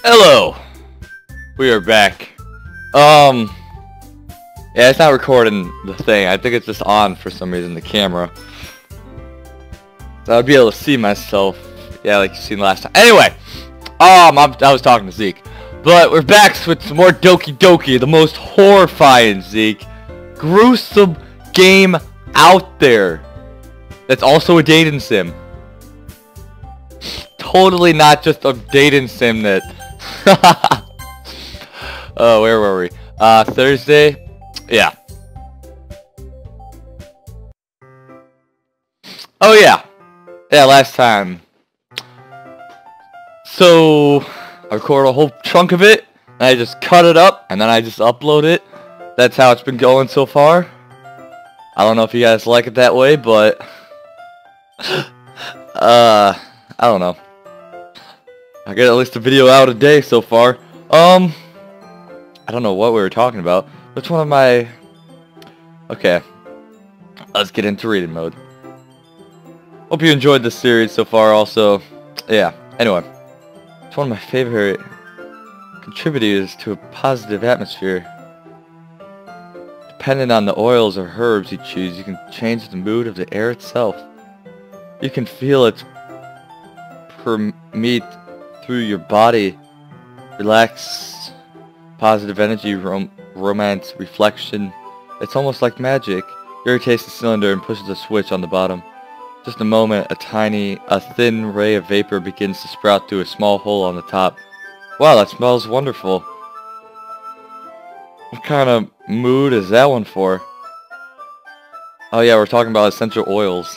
Hello! We are back. Yeah, it's not recording the thing. I think it's just on for some reason, the camera. So I'd be able to see myself. Yeah, like you seen last time. Anyway! I was talking to Zeke. But we're back with some more Doki Doki, the most horrifying, Zeke, gruesome game out there. That's also a dating sim. Totally not just a dating sim that... Oh, where were we? Thursday? Yeah. Oh, yeah. Yeah, last time. So, I record a whole chunk of it, and I just cut it up, and then I just upload it. That's how it's been going so far. I don't know if you guys like it that way, but... I don't know. I get at least a video out a day so far. I don't know what we were talking about. Which one of my... Okay. Let's get into reading mode. Hope you enjoyed this series so far also. Yeah, anyway. It's one of my favorite contributors to a positive atmosphere. Depending on the oils or herbs you choose, you can change the mood of the air itself. You can feel it permeate through your body, relax, positive energy, romance, reflection. It's almost like magic. You rotate the cylinder and pushes a switch on the bottom. Just a moment, a thin ray of vapor begins to sprout through a small hole on the top. Wow, that smells wonderful. What kind of mood is that one for? Oh yeah, we're talking about essential oils.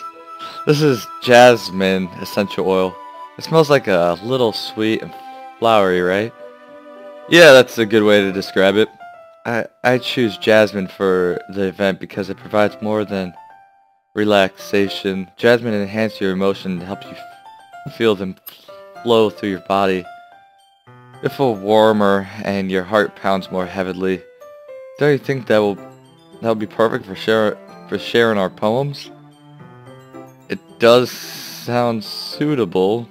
This is jasmine essential oil. It smells like a little sweet and flowery, right? Yeah, that's a good way to describe it. I choose jasmine for the event because it provides more than relaxation. Jasmine enhances your emotion and helps you feel them flow through your body. You feel warmer and your heart pounds more heavily. Don't you think that would be perfect for sharing our poems? It does sound suitable,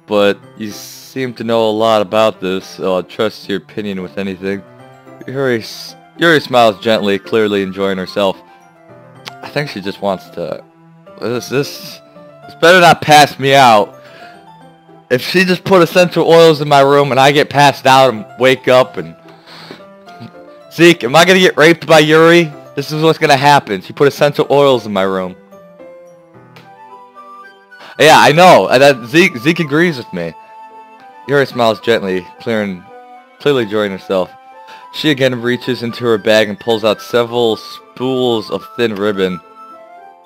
but you seem to know a lot about this, so I'll trust your opinion with anything. Yuri smiles gently, clearly enjoying herself. I think she just wants to... This better not pass me out. If she just put essential oils in my room and I get passed out and wake up and... Zeke, am I gonna get raped by Yuri? This is what's gonna happen. She put essential oils in my room. Yeah, I know. Zeke agrees with me. Yuri smiles gently, clearly enjoying herself. She again reaches into her bag and pulls out several spools of thin ribbon.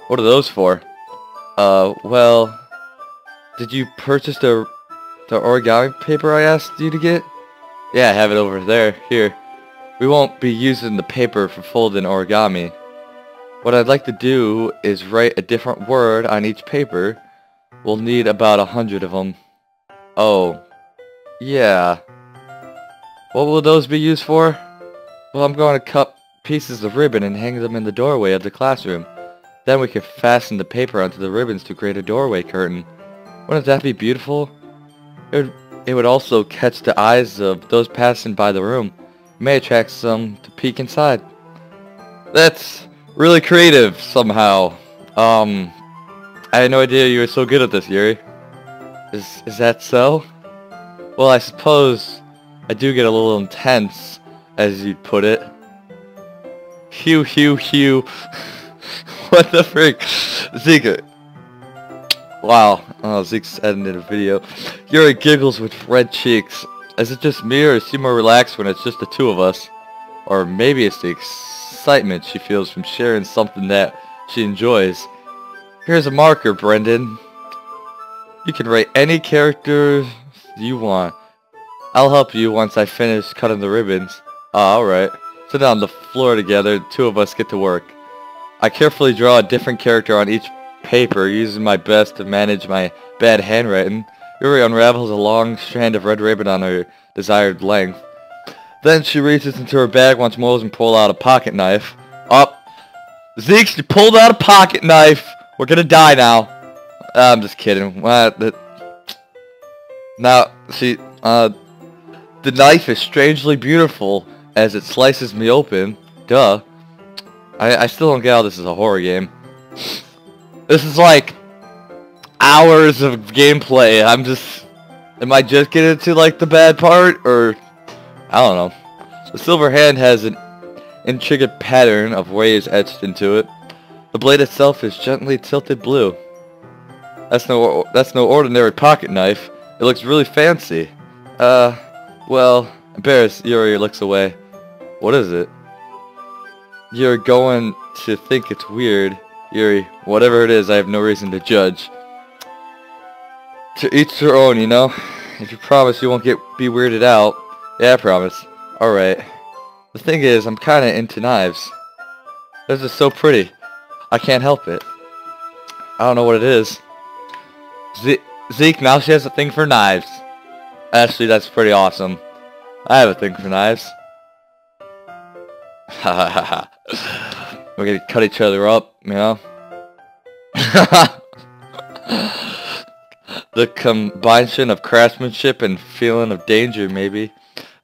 What are those for? Well... Did you purchase the origami paper I asked you to get? Yeah, I have it over there. Here. We won't be using the paper for folding origami. What I'd like to do is write a different word on each paper. We'll need about 100 of them. Oh. Yeah. What will those be used for? Well, I'm going to cut pieces of ribbon and hang them in the doorway of the classroom. Then we can fasten the paper onto the ribbons to create a doorway curtain. Wouldn't that be beautiful? It would also catch the eyes of those passing by the room. It may attract some to peek inside. That's really creative, somehow. I had no idea you were so good at this, Yuri. Is that so? Well, I suppose I do get a little intense, as you'd put it. Hew. What the frick? Zeke. Wow. Oh, Zeke's edited a video. Yuri giggles with red cheeks. Is it just me, or is she more relaxed when it's just the two of us? Or maybe it's the excitement she feels from sharing something that she enjoys. Here's a marker, Brendan. You can write any character you want. I'll help you once I finish cutting the ribbons. Alright. Sit down on the floor together, the two of us get to work. I carefully draw a different character on each paper, using my best to manage my bad handwriting. Yuri unravels a long strand of red ribbon on her desired length. Then she reaches into her bag once more and pulls out a pocket knife. Zeke, she pulled out a pocket knife! We're gonna die now. I'm just kidding. What? Now, she, The knife is strangely beautiful as it slices me open. Duh. I still don't get how this is a horror game. This is like hours of gameplay. Am I just getting to like the bad part, or I don't know. The silver hand has an intricate pattern of waves etched into it. The blade itself is gently tilted blue. That's no ordinary pocket knife. It looks really fancy. Well, embarrassed, Yuri looks away. What is it? You're going to think it's weird. Yuri, whatever it is, I have no reason to judge. To each their own, you know? If you promise you won't be weirded out. Yeah, I promise. Alright. The thing is, I'm kinda into knives. They're just so pretty. I can't help it. I don't know what it is. Zeke, now she has a thing for knives. Actually, that's pretty awesome. I have a thing for knives. Ha ha ha ha. We're gonna cut each other up, you know? The combination of craftsmanship and feeling of danger, maybe.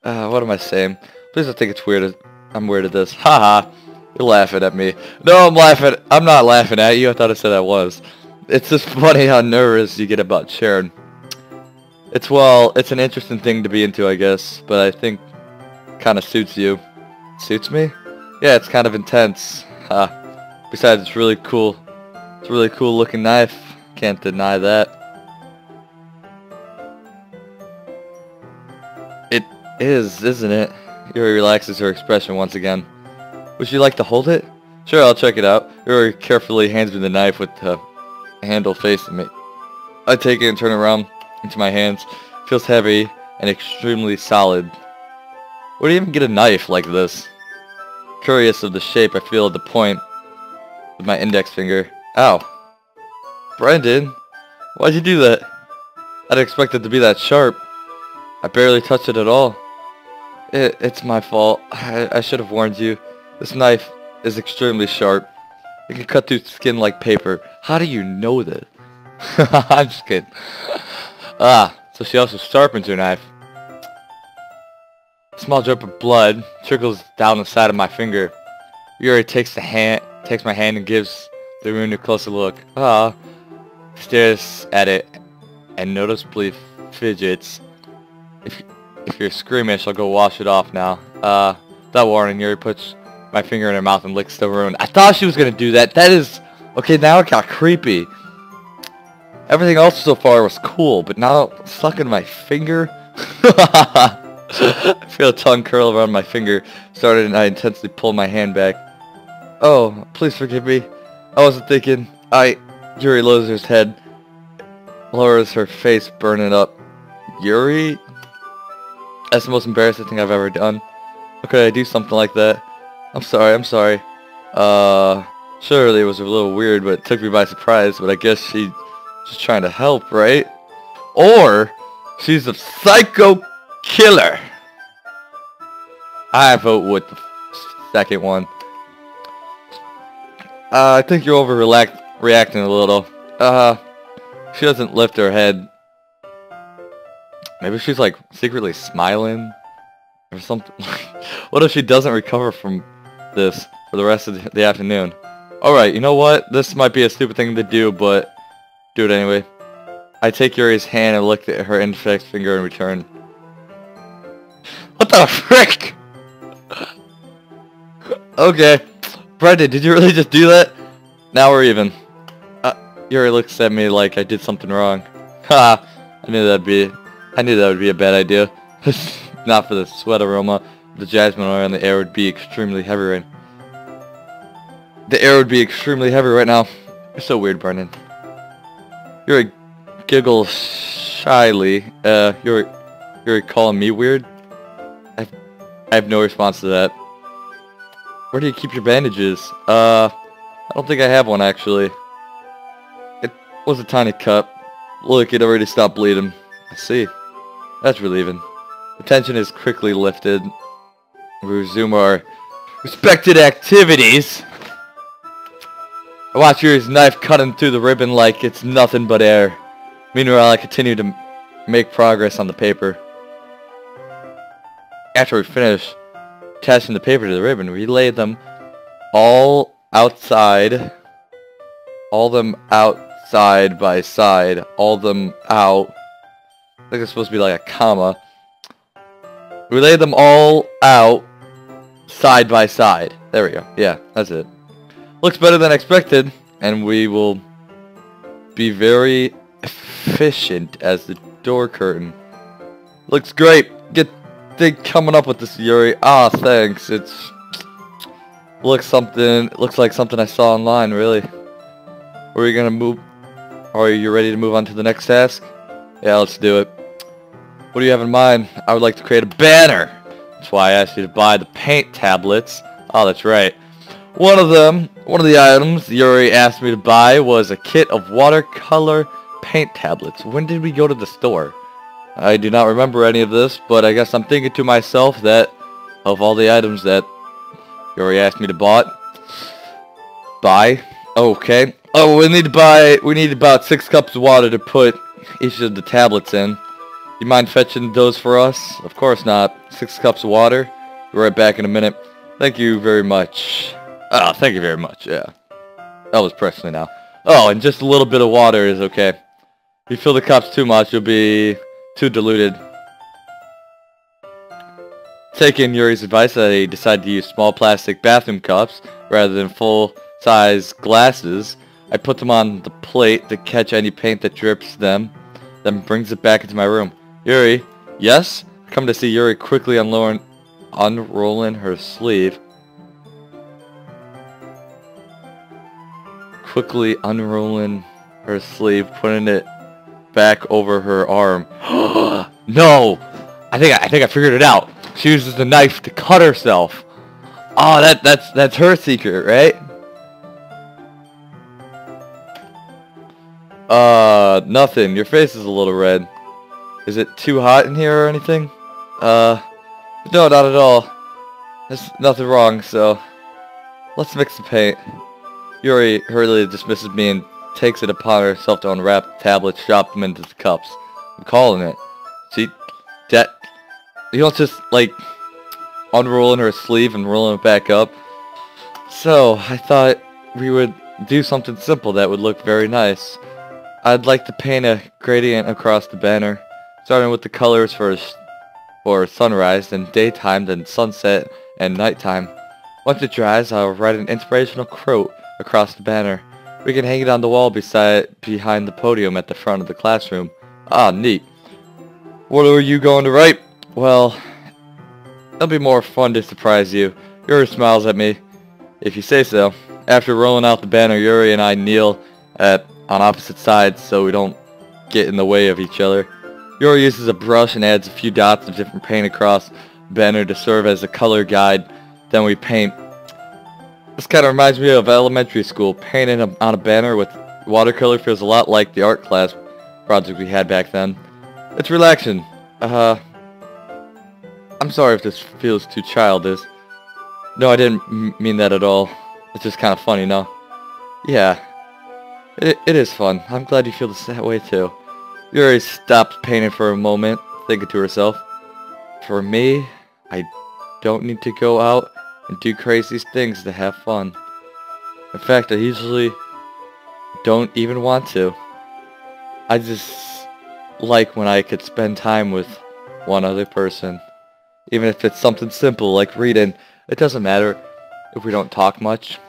What am I saying? Please don't think it's weird. I'm weird at this. Haha. You're laughing at me. No, I'm not laughing at you. I thought I said I was. It's just funny how nervous you get about Sharon. It's an interesting thing to be into, I guess, but I think kind of suits you. Suits me? Yeah, it's kind of intense. Besides, it's really cool. It's a really cool looking knife. Can't deny that. It is, isn't it? Yuri relaxes her expression once again. Would you like to hold it? Sure, I'll check it out. Yuri carefully hands me the knife with the handle facing me. I take it and turn it around into my hands. It feels heavy and extremely solid. Where do you even get a knife like this? Curious of the shape I feel at the point with my index finger. Ow. Brendan, why'd you do that? I didn't expect it to be that sharp. I barely touched it at all. It's my fault. I should have warned you. This knife is extremely sharp. It can cut through skin like paper. How do you know that? I'm just kidding. So she also sharpens her knife. A small drip of blood trickles down the side of my finger. Yuri takes my hand and gives the wound a closer look. Stares at it and noticeably fidgets. If you're squeamish, I'll go wash it off now. Without warning, Yuri puts my finger in her mouth and licks the wound. I thought she was gonna do that. That is... Okay, now it got creepy. Everything else so far was cool, but now sucking my finger? I feel a tongue curl around my finger. Started and I intensely pulled my hand back. Oh, please forgive me. I wasn't thinking. Yuri lowers his head. Lowers her face, burning up. Yuri? That's the most embarrassing thing I've ever done. How could I do something like that? I'm sorry. Surely it was a little weird, but it took me by surprise, but I guess she's just trying to help, right? Or she's a psycho killer. I vote with the second one. I think you're reacting a little. She doesn't lift her head. Maybe she's like secretly smiling or something. What if she doesn't recover from this for the rest of the afternoon? Alright, you know what? This might be a stupid thing to do, but do it anyway. I take Yuri's hand and look at her index finger in return. What the frick? Okay. Brendan, did you really just do that? Now we're even. Yuri looks at me like I did something wrong. Ha! I knew that would be a bad idea. Not for the sweat aroma. The jasmine oil in the air would be extremely heavy right. The air would be extremely heavy right now. You're so weird, Brendan. Yuri giggles shyly. You're calling me weird? I have no response to that. Where do you keep your bandages? I don't think I have one actually. It was a tiny cut. Look, it already stopped bleeding. I see. That's relieving. The tension is quickly lifted. We resume our respected activities. I watch Yuri's knife cutting through the ribbon like it's nothing but air. Meanwhile, I continue to make progress on the paper. After we finish attaching the paper to the ribbon, we lay them all outside. All them out side by side. All them out. I think it's supposed to be like a comma. We lay them all out side by side. There we go. Yeah, that's it. Looks better than expected, and we will be very efficient as the door curtain. Looks great. Get coming up with this, Yuri. Ah, thanks. Looks like something I saw online, really. Are you gonna move? Are you ready to move on to the next task? Yeah, let's do it. What do you have in mind? I would like to create a banner. That's why I asked you to buy the paint tablets. Oh, that's right. One of the items Yuri asked me to buy was a kit of watercolor paint tablets. When did we go to the store? I do not remember any of this, but I guess I'm thinking to myself that of all the items that Yuri asked me to buy. Okay. Oh, we need about 6 cups of water to put each of the tablets in. You mind fetching those for us? Of course not. 6 cups of water. Be right back in a minute. Thank you very much. Ah, thank you very much, yeah. That was Presley now. Oh, and just a little bit of water is okay. If you fill the cups too much, you'll be too diluted. Taking Yuri's advice, I decided to use small plastic bathroom cups rather than full-size glasses. I put them on the plate to catch any paint that drips them, then brings it back into my room. Yuri, yes? Come to see Yuri quickly unrolling her sleeve. Quickly unrolling her sleeve, putting it back over her arm. No! I think I figured it out. She uses the knife to cut herself. Oh, that's her secret, right? Nothing. Your face is a little red. Is it too hot in here or anything? No, not at all. There's nothing wrong, so let's mix the paint. Yuri hurriedly dismisses me and takes it upon herself to unwrap the tablets, drop them into the cups. I'm calling it. See, that you don't just like unrolling her sleeve and rolling it back up. So I thought we would do something simple that would look very nice. I'd like to paint a gradient across the banner, starting with the colors for sunrise, then daytime, then sunset, and nighttime. Once it dries, I'll write an inspirational quote across the banner. We can hang it on the wall behind the podium at the front of the classroom. Ah, neat. What are you going to write? Well, it'll be more fun to surprise you. Yuri smiles at me. If you say so. After rolling out the banner, Yuri and I kneel on opposite sides so we don't get in the way of each other. Yuri uses a brush and adds a few dots of different paint across the banner to serve as a color guide. Then we paint. This kind of reminds me of elementary school. Painting on a banner with watercolor feels a lot like the art class project we had back then. It's relaxing. I'm sorry if this feels too childish. No, I didn't mean that at all. It's just kind of funny, no? Yeah. It is fun. I'm glad you feel that way too. Yuri stopped painting for a moment, thinking to herself. For me, I don't need to go out and do crazy things to have fun. In fact, I usually don't even want to. I just like when I could spend time with one other person. Even if it's something simple like reading, it doesn't matter if we don't talk much.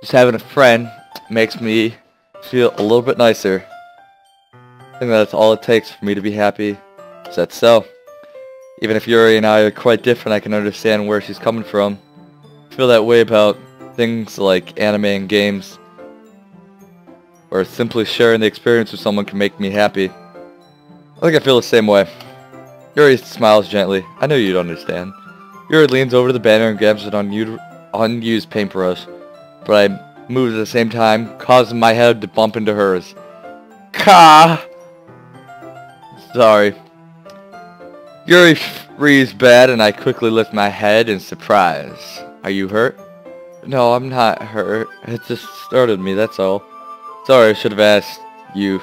Just having a friend makes me feel a little bit nicer. I think that's all it takes for me to be happy. Is that so? Even if Yuri and I are quite different, I can understand where she's coming from. I feel that way about things like anime and games, or simply sharing the experience with someone can make me happy. I think I feel the same way. Yuri smiles gently. I know you'd understand. Yuri leans over to the banner and grabs an unused paintbrush, but I move at the same time, causing my head to bump into hers. Ka! Sorry. Yuri breathes bad, and I quickly lift my head in surprise. Are you hurt? No, I'm not hurt. It just startled me, that's all. Sorry, I should have asked you.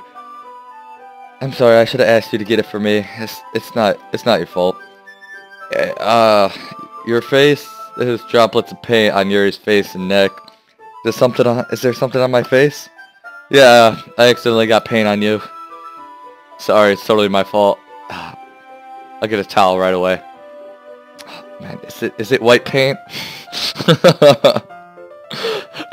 I'm sorry, I should have asked you to get it for me. It's not your fault. Uh, your face. There's droplets of paint on Yuri's face and neck. Is there something on my face? Yeah, I accidentally got paint on you. Sorry, it's totally my fault. I'll get a towel right away. Man, is it white paint?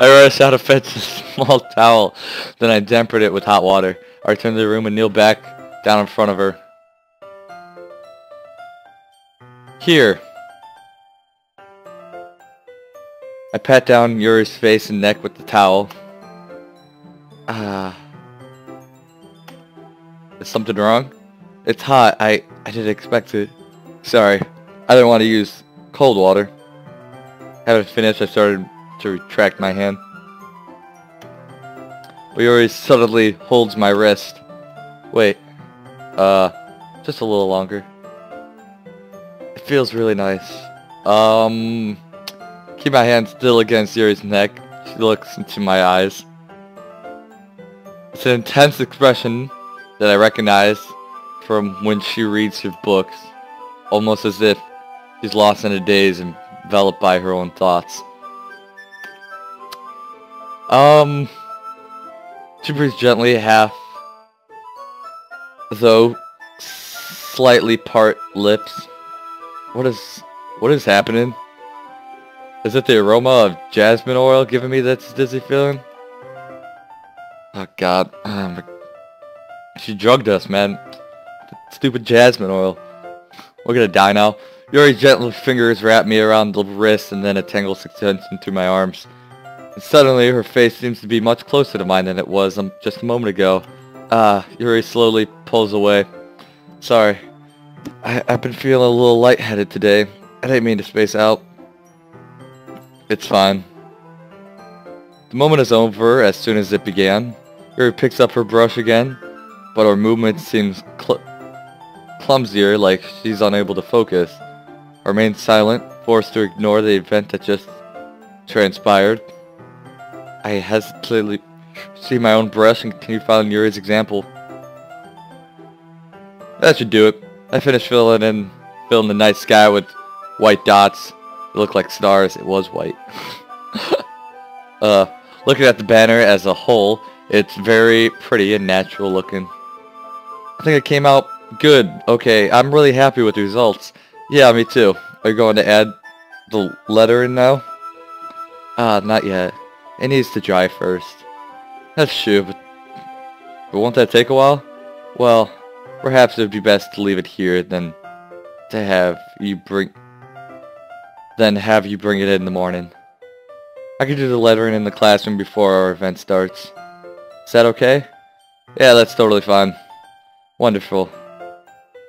I rushed out to fetch a small towel, then I dampened it with hot water. I returned to the room and kneeled back down in front of her. Here. I pat down Yuri's face and neck with the towel. Is something wrong? It's hot. I didn't expect it. Sorry. I didn't want to use cold water. Having finished, I started to retract my hand. But Yuri suddenly holds my wrist. Wait. Just a little longer. It feels really nice. Keep my hand still against Yuri's neck. She looks into my eyes. It's an intense expression that I recognize from when she reads her books. Almost as if she's lost in a daze, enveloped by her own thoughts. She breathes gently, half, though slightly part lips. What is happening? Is it the aroma of jasmine oil giving me that dizzy feeling? Oh god. She drugged us, man. Stupid jasmine oil. We're gonna die now. Yuri's gentle fingers wrap me around the wrist and then a tangle extension through my arms. And suddenly her face seems to be much closer to mine than it was just a moment ago. Yuri slowly pulls away. Sorry. I've been feeling a little lightheaded today. I didn't mean to space out. It's fine. The moment is over as soon as it began. Yuri picks up her brush again, but her movement seems clumsier, like she's unable to focus. I remain silent, forced to ignore the event that just transpired. I hesitantly see my own brush and continue following Yuri's example. That should do it. I finished filling the night sky with white dots. It looked like stars. It was white. Looking at the banner as a whole, it's very pretty and natural looking. I think it came out good. Okay, I'm really happy with the results. Yeah, me too. Are you going to add the letter in now? Not yet. It needs to dry first. That's true, but won't that take a while? Well, perhaps it would be best to leave it here than to have you bring it in the morning. I can do the lettering in the classroom before our event starts. Is that okay? Yeah, that's totally fine. Wonderful.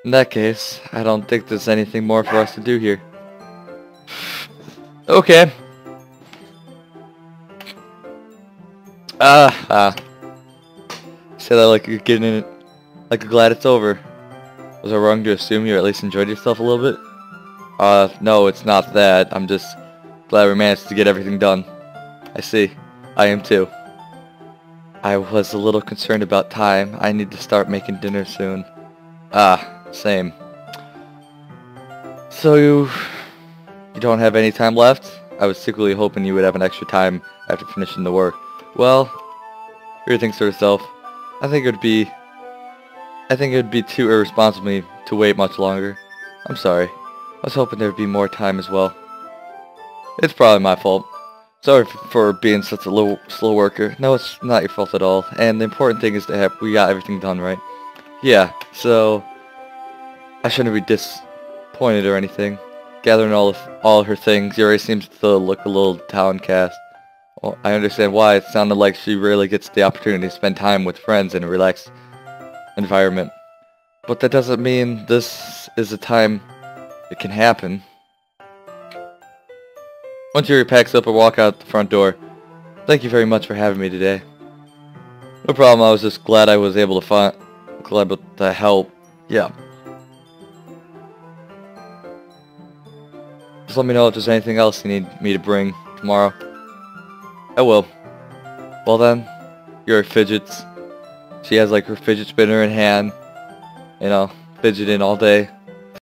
In that case, I don't think there's anything more for us to do here. Okay. Say that like you're getting it, like you're glad it's over. Was I wrong to assume you at least enjoyed yourself a little bit? No, it's not that. I'm just glad we managed to get everything done. I see. I am too. I was a little concerned about time. I need to start making dinner soon. Same. So you don't have any time left? I was secretly hoping you would have an extra time after finishing the work. Well, Rita thinks to herself, I think it would be too irresponsible of me to wait much longer. I'm sorry. I was hoping there would be more time as well. It's probably my fault. Sorry for being such a slow worker. No, it's not your fault at all. And the important thing is that we got everything done, right? Yeah, so I shouldn't be disappointed or anything. Gathering all her things, Yuri seems to look a little downcast. Well, I understand why. It sounded like she rarely gets the opportunity to spend time with friends in a relaxed environment. But that doesn't mean this is a time it can happen. Once Yuri packs up and walks out the front door, thank you very much for having me today. No problem, I was just glad I was able to help. Yeah. Just let me know if there's anything else you need me to bring tomorrow. I will. Well then, Yuri fidgets. She has like her fidget spinner in hand, you know, fidgeting all day.